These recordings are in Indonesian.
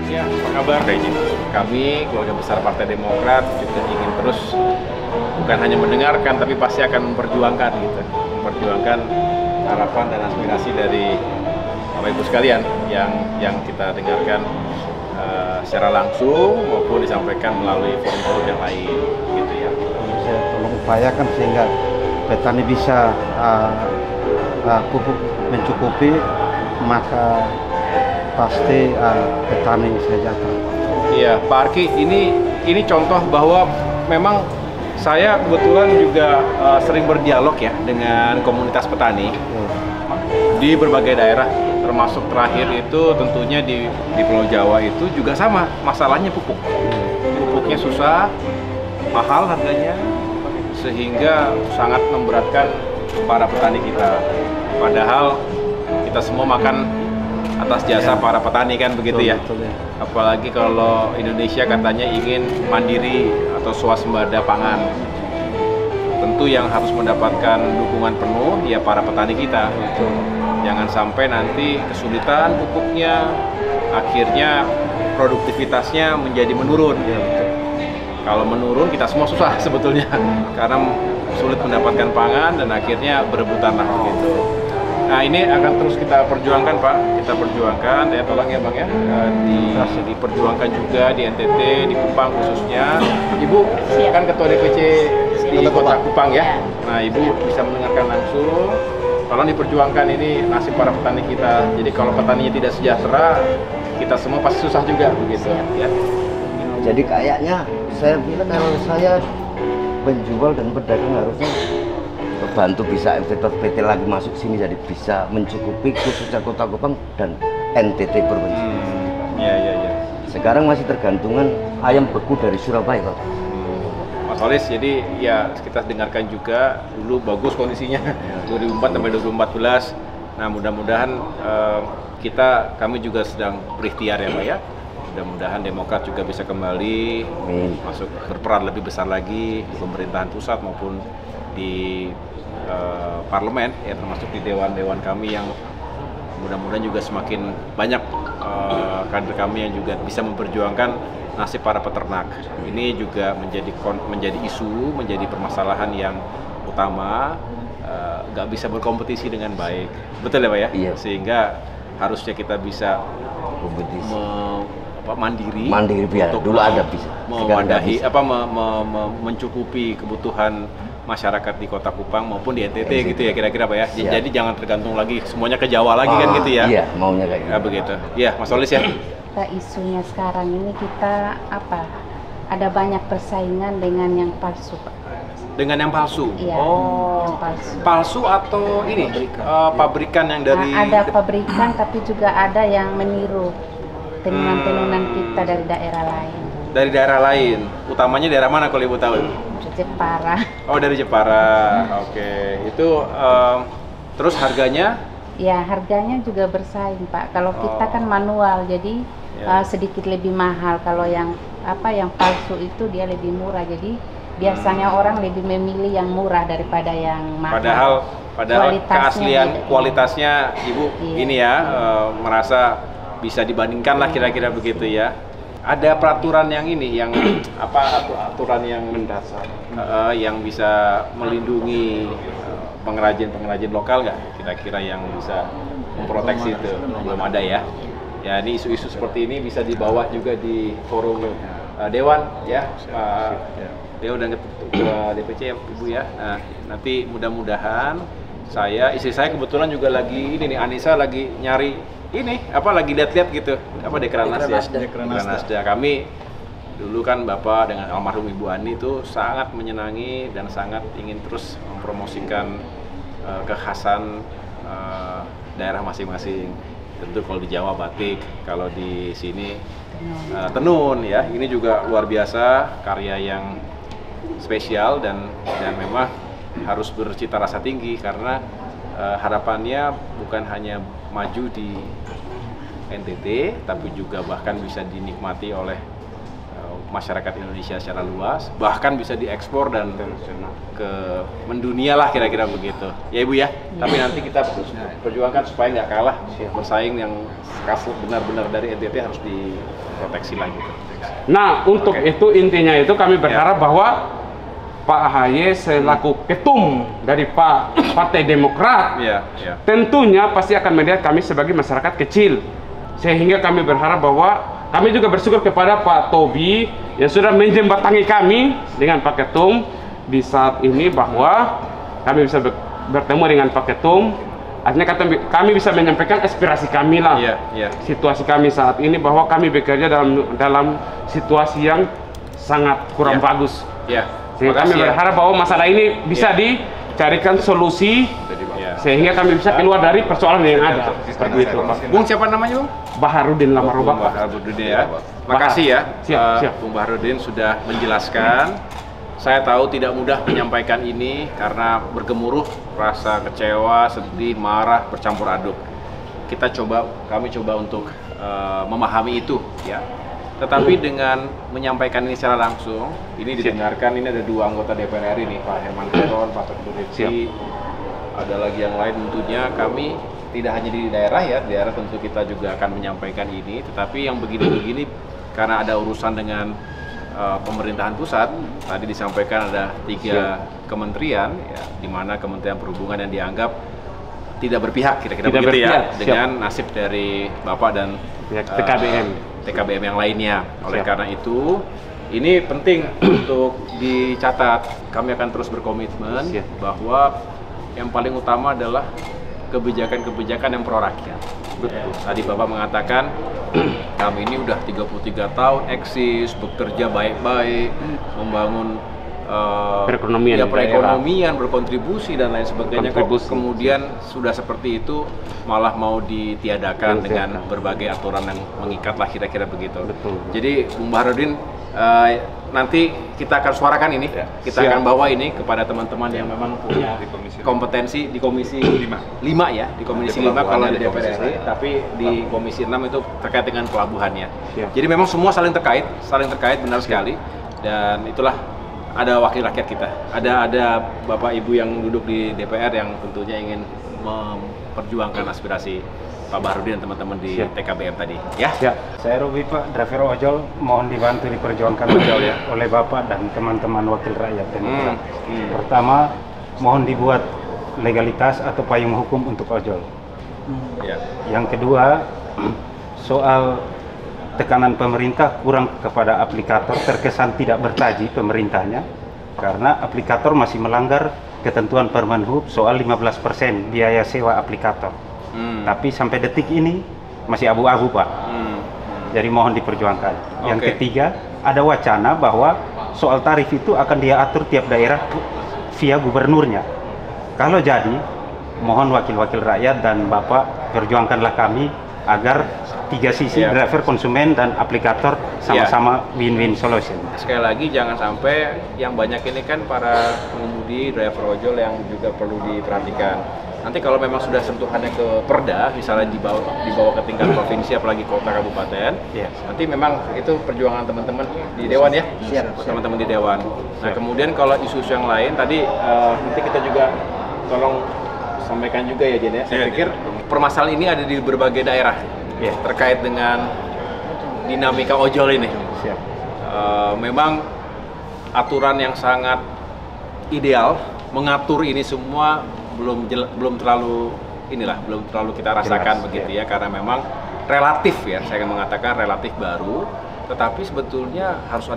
Ya, apa kabar kayaknya? Kami, keluarga besar Partai Demokrat, juga ingin terus bukan hanya mendengarkan, tapi pasti akan memperjuangkan gitu. Memperjuangkan harapan dan aspirasi dari Bapak Ibu sekalian yang kita dengarkan secara langsung maupun disampaikan melalui forum-forum yang lain gitu ya. Saya tolong upayakan sehingga petani bisa pupuk mencukupi, maka pasti petani sejahtera. Iya, Pak Arki, ini contoh bahwa memang saya kebetulan juga sering berdialog ya dengan komunitas petani di berbagai daerah, termasuk terakhir itu tentunya di Pulau Jawa itu juga sama masalahnya pupuk. Pupuknya susah, mahal harganya, sehingga sangat memberatkan para petani kita. Padahal kita semua makan atas jasa para petani kan begitu ya. Betul, ya. Apalagi kalau Indonesia katanya ingin mandiri atau swasembada pangan. Tentu yang harus mendapatkan dukungan penuh ya para petani kita. Jangan sampai nanti kesulitan pupuknya, akhirnya produktivitasnya menjadi menurun. Kalau menurun kita semua susah sebetulnya karena sulit mendapatkan pangan dan akhirnya berebutan lah begitu. Nah ini akan terus kita perjuangkan Pak, kita perjuangkan ya, tolong ya Bang ya, diperjuangkan juga di NTT, di Kupang khususnya. Ibu kan Ketua DPC di Kota Kupang ya, nah Ibu bisa mendengarkan langsung, tolong diperjuangkan ini nasib para petani kita. Jadi kalau petaninya tidak sejahtera, kita semua pasti susah juga begitu ya. Jadi kayaknya saya bilang kalau saya penjual dan pedagang harusnya bantu bisa investor PT lagi masuk sini, jadi bisa mencukupi khususnya Kota Kupang dan NTT provinsi. Iya. Sekarang masih tergantungan ayam beku dari Surabaya Pak. Mas Olis, jadi ya kita dengarkan juga dulu bagus kondisinya 2004 sampai 2014. Nah mudah-mudahan kami juga sedang berikhtiar ya Pak ya. Mudah-mudahan Demokrat juga bisa kembali masuk berperan lebih besar lagi di pemerintahan pusat maupun di parlemen ya, termasuk di dewan-dewan kami yang mudah-mudahan juga semakin banyak kader kami yang juga bisa memperjuangkan nasib para peternak. Ini juga menjadi isu, menjadi permasalahan yang utama, nggak bisa berkompetisi dengan baik, betul ya Pak ya? Iya. Sehingga harusnya kita bisa Kompetisi. Mandiri biar untuk dulu ada bisa mewadahi mencukupi kebutuhan masyarakat di Kota Kupang maupun di NTT gitu ya kira-kira Pak ya. Siap. Jadi jangan tergantung lagi semuanya ke Jawa lagi kan gitu ya. Iya, maunya kayak gitu. Ya, begitu. Iya, Mas Olis ya. Isunya sekarang ini kita ada banyak persaingan dengan yang palsu Pak. Dengan yang palsu. Iya, Oh. yang palsu. Palsu atau ini pabrikan yang dari Ada pabrikan tapi juga ada yang meniru tenunan-tenunan kita dari daerah lain. Dari daerah lain. Utamanya daerah mana kalau Ibu tahu? Jepara. Oh, dari Jepara. Oke. Itu terus harganya? Ya, harganya juga bersaing Pak. Kalau kita kan manual, jadi sedikit lebih mahal. Kalau yang palsu itu dia lebih murah. Jadi biasanya orang lebih memilih yang murah daripada yang mahal. Padahal kualitasnya Ibu ini ya merasa bisa dibandingkan lah kira-kira begitu ya. Ada peraturan yang yang aturan yang mendasar yang bisa melindungi pengrajin lokal nggak kira-kira yang bisa memproteksi itu? Belum ada ya. Ya ini isu-isu seperti ini bisa dibawa juga di forum Dewan ya, Dewan dan Ketua DPC ya Ibu ya. Nah nanti mudah-mudahan istri saya kebetulan juga lagi ini nih, Anissa lagi nyari lagi lihat-lihat gitu Dekranasda. Kami dulu kan Bapak dengan almarhum Ibu Ani itu sangat menyenangi dan sangat ingin terus mempromosikan kekhasan daerah masing-masing. Tentu kalau di Jawa batik, kalau di sini tenun ya. Ini juga luar biasa, karya yang spesial dan memang harus bercita rasa tinggi karena harapannya bukan hanya maju di NTT, tapi juga bahkan bisa dinikmati oleh masyarakat Indonesia secara luas, bahkan bisa diekspor dan ke mendunia lah kira-kira begitu. Ya Ibu ya. Tapi nanti kita perjuangkan supaya nggak kalah bersaing yang kasus benar-benar dari NTT harus diproteksi lagi. Nah, untuk itu intinya itu kami berharap bahwa Pak AHY selaku ketum dari Partai Demokrat tentunya pasti akan melihat kami sebagai masyarakat kecil, sehingga kami berharap bahwa kami juga bersyukur kepada Pak Tobi yang sudah menjembatangi kami dengan Pak Ketum di saat ini, bahwa kami bisa bertemu dengan Pak Ketum. Artinya kami bisa menyampaikan aspirasi kami lah, situasi kami saat ini, bahwa kami bekerja dalam situasi yang sangat kurang bagus. Sehingga kami berharap bahwa masalah ini bisa dicarikan solusi, sehingga kami bisa keluar dari persoalan yang ada. Seperti itu, Pak. Bung, siapa namanya, Bung? Baharudin Lamarobak. Bung Baharudin ya. Makasih ya, siap. Bung Baharudin sudah menjelaskan. Saya tahu tidak mudah menyampaikan ini karena bergemuruh rasa kecewa, sedih, marah, bercampur aduk. Kami coba untuk memahami itu, ya. Tetapi dengan menyampaikan ini secara langsung, ini didengarkan, ini ada 2 anggota DPR RI nih, Pak Herman Khairul, Pak Teguh Rifki, ada lagi yang lain. Tentunya kami tidak hanya di daerah ya, daerah tentu kita juga akan menyampaikan ini, tetapi yang begini-begini karena ada urusan dengan pemerintahan pusat. Tadi disampaikan ada 3 kementerian, ya, di mana Kementerian Perhubungan yang dianggap tidak berpihak, kira-kira begitu ya, dengan nasib dari Bapak dan TKBM yang lainnya. Oleh karena itu, ini penting untuk dicatat. Kami akan terus berkomitmen bahwa yang paling utama adalah kebijakan-kebijakan yang pro rakyat. Betul. Tadi Bapak mengatakan kami ini udah 33 tahun eksis, bekerja baik-baik, membangun perekonomian, berkontribusi dan lain sebagainya. Kemudian sudah seperti itu malah mau ditiadakan dengan berbagai aturan yang mengikat lah, kira-kira begitu. Betul. Jadi Bung Baharudin, nanti kita akan suarakan ini, kita akan bawa ini kepada teman-teman yang memang punya kompetensi di Komisi 5 ya, di Komisi 5 kalau di DPR RI, tapi di Komisi 6 itu terkait dengan pelabuhannya. Jadi memang semua saling terkait benar sekali, dan itulah ada wakil rakyat kita, ada Bapak Ibu yang duduk di DPR yang tentunya ingin memperjuangkan aspirasi Pak Baharudin dan teman-teman di TKBM tadi, ya. Saya Robi, Pak, driver ojol, mohon dibantu diperjuangkan oleh Bapak dan teman-teman wakil rakyat. Pertama, mohon dibuat legalitas atau payung hukum untuk ojol. Yang kedua, soal tekanan pemerintah kurang kepada aplikator, terkesan tidak bertaji pemerintahnya, karena aplikator masih melanggar ketentuan Permenhub soal 15% biaya sewa aplikator. Tapi sampai detik ini masih abu-abu, Pak. Jadi mohon diperjuangkan. Yang ketiga, ada wacana bahwa soal tarif itu akan diatur tiap daerah via gubernurnya. Kalau jadi, mohon wakil-wakil rakyat dan Bapak perjuangkanlah kami agar 3 sisi, driver, konsumen, dan aplikator sama-sama win-win solution. Sekali lagi, jangan sampai yang banyak ini kan para pengemudi, driver ojol yang juga perlu diperhatikan. Nanti kalau memang sudah sentuhannya ke perda, misalnya dibawa ke tingkat provinsi, apalagi kota kabupaten, nanti memang itu perjuangan teman-teman di Dewan ya, teman-teman di Dewan. Nah kemudian kalau isu yang lain, tadi nanti kita juga tolong sampaikan juga ya Jen ya. Saya pikir permasalahan ini ada di berbagai daerah terkait dengan dinamika ojol ini. Memang aturan yang sangat ideal mengatur ini semua belum terlalu kita rasakan begitu ya, karena memang relatif ya, saya akan mengatakan relatif baru, tetapi sebetulnya harus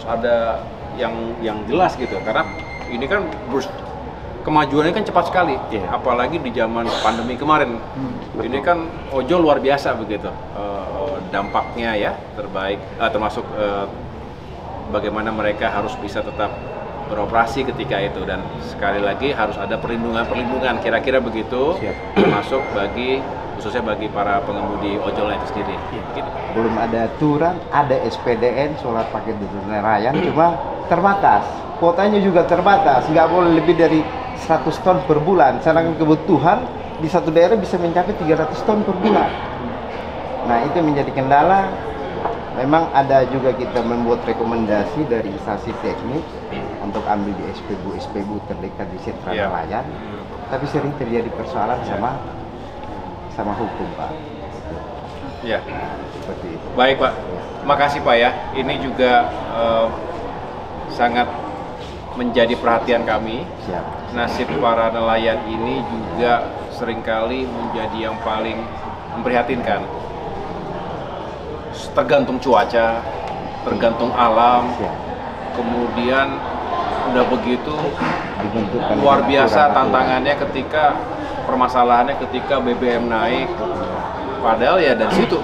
ada yang jelas gitu, karena ini kan kemajuannya kan cepat sekali, apalagi di zaman pandemi kemarin. Ini kan ojol luar biasa begitu dampaknya ya, termasuk bagaimana mereka harus bisa tetap beroperasi ketika itu, dan sekali lagi harus ada perlindungan kira-kira begitu, termasuk khususnya bagi para pengemudi ojol itu sendiri. Gitu. Belum ada aturan, ada SPDN solar paket nelayan, cuma terbatas, kuotanya juga terbatas, nggak boleh lebih dari 100 ton per bulan, sedangkan kebutuhan di satu daerah bisa mencapai 300 ton per bulan. Nah itu menjadi kendala Memang ada juga kita membuat rekomendasi dari instansi teknik untuk ambil di SPBU terdekat di sentra nelayan, tapi sering terjadi persoalan sama hukum, Pak. Ya. Seperti itu. Baik, Pak. Makasih, Pak ya. Ini juga sangat menjadi perhatian kami. Siap. Nasib para nelayan ini juga seringkali menjadi yang paling memprihatinkan. Tergantung cuaca, tergantung alam, kemudian udah begitu luar biasa tantangannya ketika permasalahannya ketika BBM naik. Padahal ya dari situ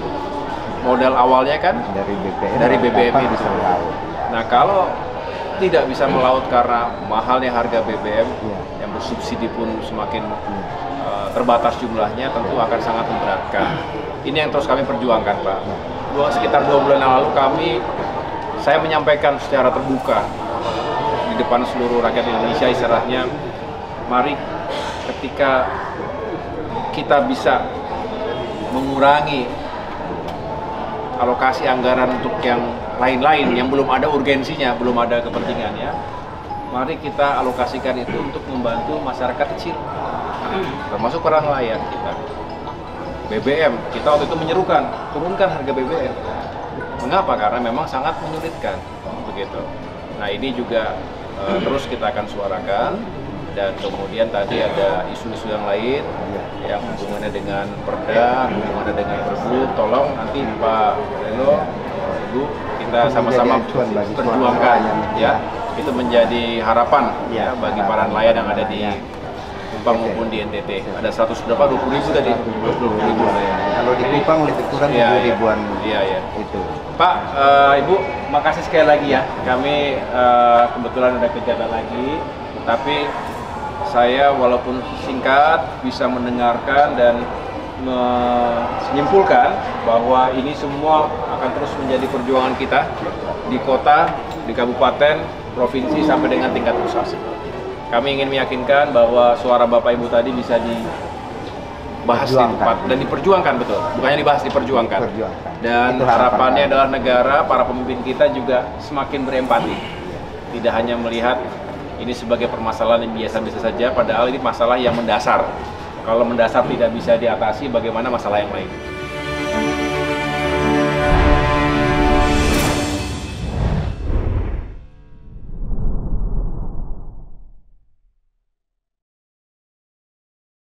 modal awalnya kan dari BBM itu. Nah, kalau tidak bisa melaut karena mahalnya harga BBM yang bersubsidi pun semakin terbatas jumlahnya, tentu akan sangat memberatkan. Ini yang terus kami perjuangkan, Pak. Sekitar 2 bulan yang lalu saya menyampaikan secara terbuka di depan seluruh rakyat Indonesia, istilahnya, mari ketika kita bisa mengurangi alokasi anggaran untuk yang lain-lain yang belum ada urgensinya, belum ada kepentingannya, mari kita alokasikan itu untuk membantu masyarakat kecil, termasuk para nelayan kita. BBM, kita waktu itu menyerukan, turunkan harga BBM. Mengapa? Karena memang sangat menyulitkan, begitu. Nah, ini juga terus kita akan suarakan, dan kemudian tadi ada isu-isu yang lain yang hubungannya dengan Perda, hubungannya dengan Perbu. Tolong nanti Pak Reno, Ibu, kita sama-sama perjuangkan, ya. Itu menjadi harapan ya bagi para nelayan yang ada di Kupang maupun di NTT. Ada 100 berapa? 20.000 tadi? 20.000 ya. Kalau di Kupang lebih kurang 7.000-an. Iya. Itu. Pak, Ibu, makasih sekali lagi ya. Kami kebetulan ada kegiatan lagi, tapi saya walaupun singkat bisa mendengarkan dan menyimpulkan bahwa ini semua akan terus menjadi perjuangan kita di kota, di kabupaten, provinsi, sampai dengan tingkat pusat. Kami ingin meyakinkan bahwa suara Bapak Ibu tadi bisa dibahas di tempat dan diperjuangkan, betul. Bukannya dibahas, diperjuangkan. Dan harapannya adalah negara, para pemimpin kita juga semakin berempati. Tidak hanya melihat ini sebagai permasalahan yang biasa-biasa saja, padahal ini masalah yang mendasar. Kalau mendasar tidak bisa diatasi, bagaimana masalah yang lain?